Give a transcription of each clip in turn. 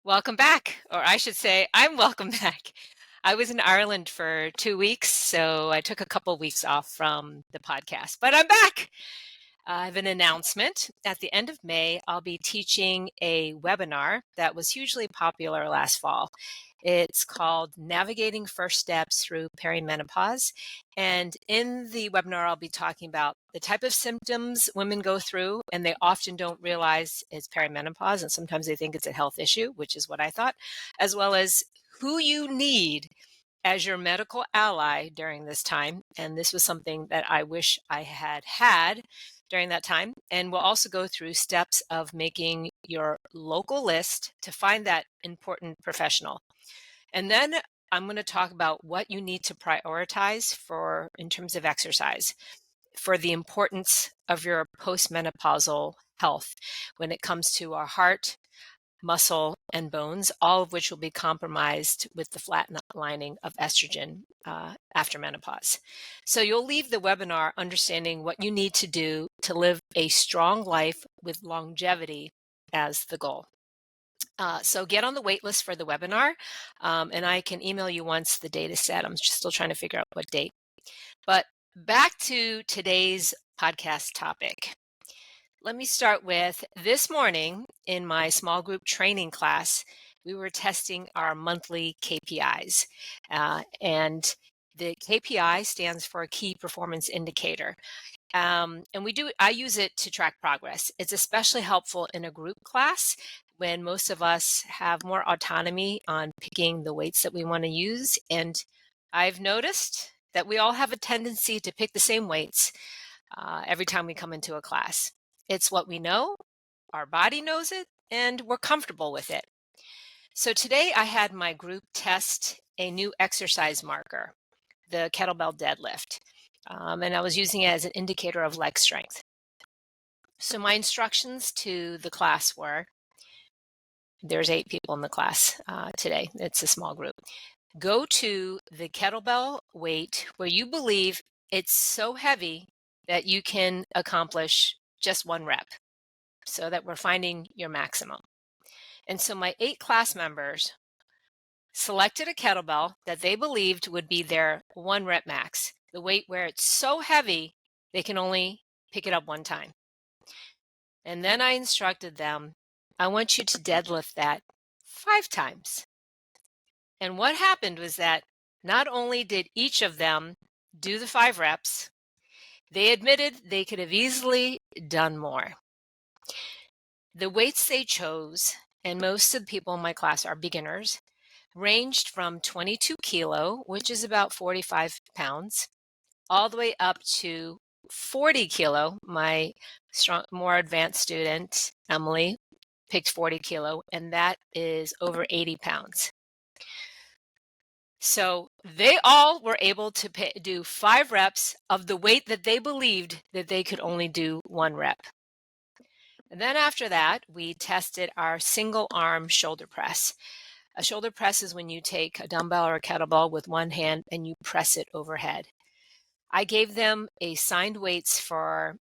Welcome back, or I should say, I'm welcome back. I was in Ireland for 2 weeks, so I took a couple weeks off from the podcast, but I'm back. I have an announcement. At the end of May, I'll be teaching a webinar that was hugely popular last fall. It's called Navigating First Steps Through Perimenopause. And in the webinar, I'll be talking about the type of symptoms women go through, and they often don't realize it's perimenopause, and sometimes they think it's a health issue, which is what I thought, as well as who you need as your medical ally during this time. And this was something that I wish I had during that time. And we'll also go through steps of making your local list to find that important professional. And then I'm going to talk about what you need to prioritize for in terms of exercise for the importance of your postmenopausal health when it comes to our heart, muscle, and bones, all of which will be compromised with the flatlining of estrogen after menopause. So you'll leave the webinar understanding what you need to do to live a strong life with longevity as the goal. So get on the wait list for the webinar, and I can email you once the date is set. I'm still trying to figure out what date. But back to today's podcast topic. Let me start with this morning in my small group training class, we were testing our monthly KPIs. And the KPI stands for a key performance indicator. And I use it to track progress. It's especially helpful in a group class when most of us have more autonomy on picking the weights that we want to use. And I've noticed that we all have a tendency to pick the same weights every time we come into a class. It's what we know, our body knows it, and we're comfortable with it. So today I had my group test a new exercise marker, the kettlebell deadlift, and I was using it as an indicator of leg strength. So my instructions to the class were, there's 8 people in the class today. It's a small group. Go to the kettlebell weight where you believe it's so heavy that you can accomplish just 1 rep, so that we're finding your maximum. And so my 8 class members selected a kettlebell that they believed would be their 1 rep max, the weight where it's so heavy they can only pick it up 1 time. And then I instructed them, I want you to deadlift that 5 times. And what happened was that not only did each of them do the 5 reps, they admitted they could have easily done more. The weights they chose, and most of the people in my class are beginners, ranged from 22 kilo, which is about 45 pounds, all the way up to 40 kilo. My more advanced student, Emily, picked 40 kilo, and that is over 80 pounds. So they all were able to do 5 reps of the weight that they believed that they could only do 1 rep. And then after that, we tested our single arm shoulder press. A shoulder press is when you take a dumbbell or a kettlebell with one hand and you press it overhead. I gave them assigned weights for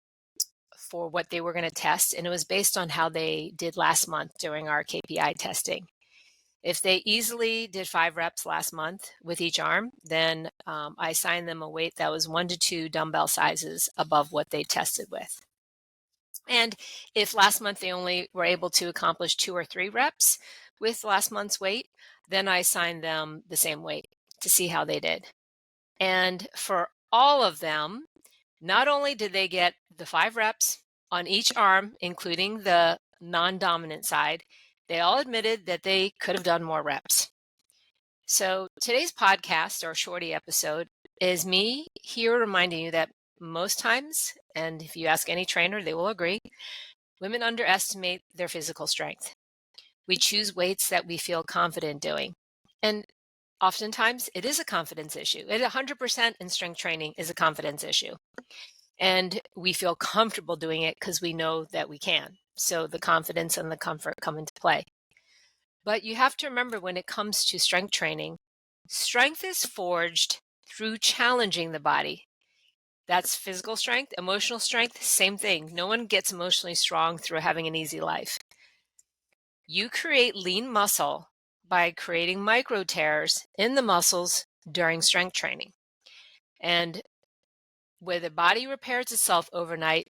what they were going to test, and it was based on how they did last month during our KPI testing. If they easily did 5 reps last month with each arm, then I assigned them a weight that was 1 to 2 dumbbell sizes above what they tested with. And if last month they only were able to accomplish 2 or 3 reps with last month's weight, then I assigned them the same weight to see how they did. And for all of them, not only did they get the 5 reps on each arm, including the non-dominant side, they all admitted that they could have done more reps. So today's podcast, or shorty episode, is me here reminding you that most times, and if you ask any trainer, they will agree, women underestimate their physical strength. We choose weights that we feel confident doing. And oftentimes it is a confidence issue. 100% in strength training is a confidence issue. And we feel comfortable doing it because we know that we can. So the confidence and the comfort come into play. But you have to remember, when it comes to strength training, strength is forged through challenging the body. That's physical strength. Emotional strength, same thing. No one gets emotionally strong through having an easy life. You create lean muscle by creating micro tears in the muscles during strength training. And where the body repairs itself overnight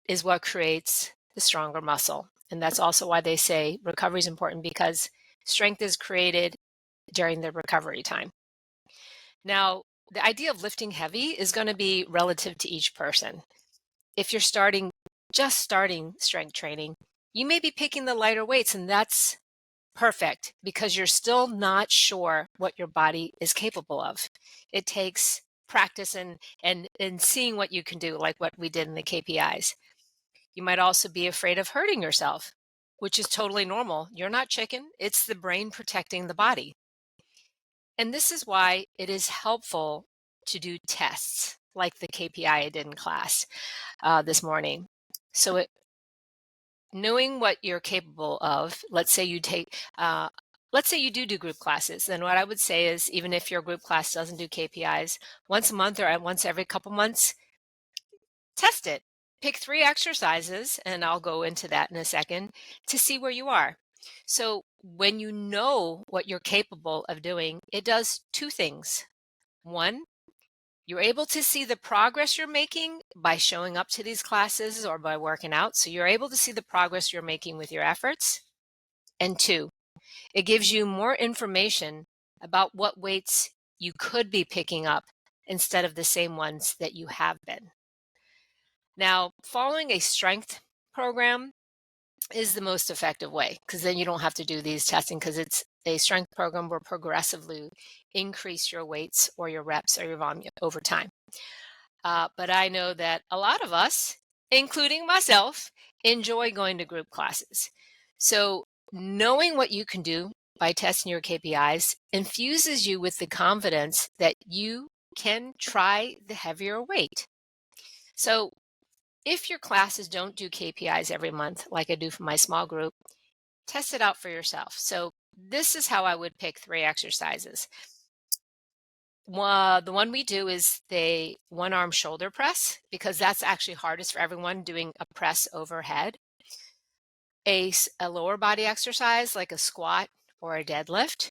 is what creates the stronger muscle. And that's also why they say recovery is important, because strength is created during the recovery time. Now, the idea of lifting heavy is going to be relative to each person. If you're just starting strength training, you may be picking the lighter weights, and that's perfect because you're still not sure what your body is capable of. It takes practice and seeing what you can do, like what we did in the KPIs. You might also be afraid of hurting yourself, which is totally normal. You're not chicken. It's the brain protecting the body. And this is why it is helpful to do tests like the KPI I did in class this morning. So knowing what you're capable of, let's say you do group classes, then what I would say is, even if your group class doesn't do KPIs, once a month or once every couple months, test it. Pick 3 exercises, and I'll go into that in a second, to see where you are. So when you know what you're capable of doing, it does 2 things. 1, you're able to see the progress you're making by showing up to these classes or by working out. So you're able to see the progress you're making with your efforts. And 2, it gives you more information about what weights you could be picking up instead of the same ones that you have been. Now, following a strength program is the most effective way, because then you don't have to do these testing, because it's a strength program will progressively increase your weights or your reps or your volume over time. But I know that a lot of us, including myself, enjoy going to group classes. So knowing what you can do by testing your KPIs infuses you with the confidence that you can try the heavier weight. So if your classes don't do KPIs every month, like I do for my small group, test it out for yourself. So this is how I would pick 3 exercises. The one we do is the 1-arm shoulder press, because that's actually hardest for everyone, doing a press overhead. A lower body exercise like a squat or a deadlift.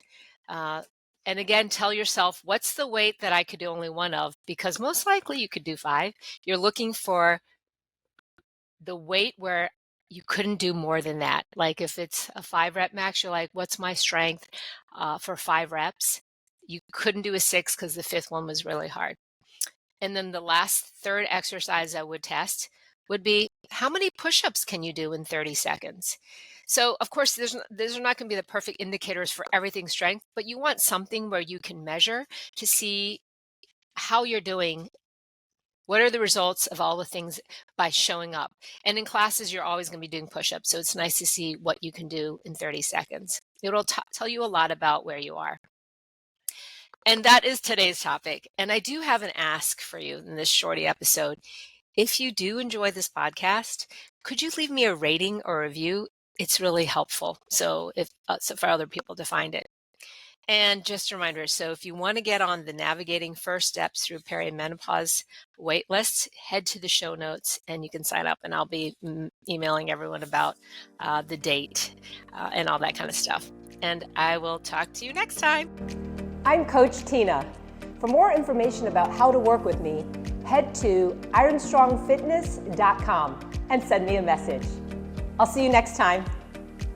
And again, tell yourself, what's the weight that I could do only 1 of? Because most likely you could do 5. You're looking for the weight where you couldn't do more than that. Like if it's a 5 rep max, you're like, what's my strength for 5 reps? You couldn't do a 6 because the 5th one was really hard. And then the last 3rd exercise I would test would be, how many push-ups can you do in 30 seconds? So of course, these are not going to be the perfect indicators for everything strength, but you want something where you can measure to see how you're doing. What are the results of all the things by showing up? And in classes, you're always going to be doing push-ups. So it's nice to see what you can do in 30 seconds. It'll tell you a lot about where you are. And that is today's topic. And I do have an ask for you in this shorty episode. If you do enjoy this podcast, could you leave me a rating or review? It's really helpful. So for other people to find it. And just a reminder, so if you want to get on the Navigating First Steps Through Perimenopause waitlist, head to the show notes and you can sign up, and I'll be emailing everyone about the date and all that kind of stuff. And I will talk to you next time. I'm Coach Tina. For more information about how to work with me, head to ironstrongfitness.com and send me a message. I'll see you next time.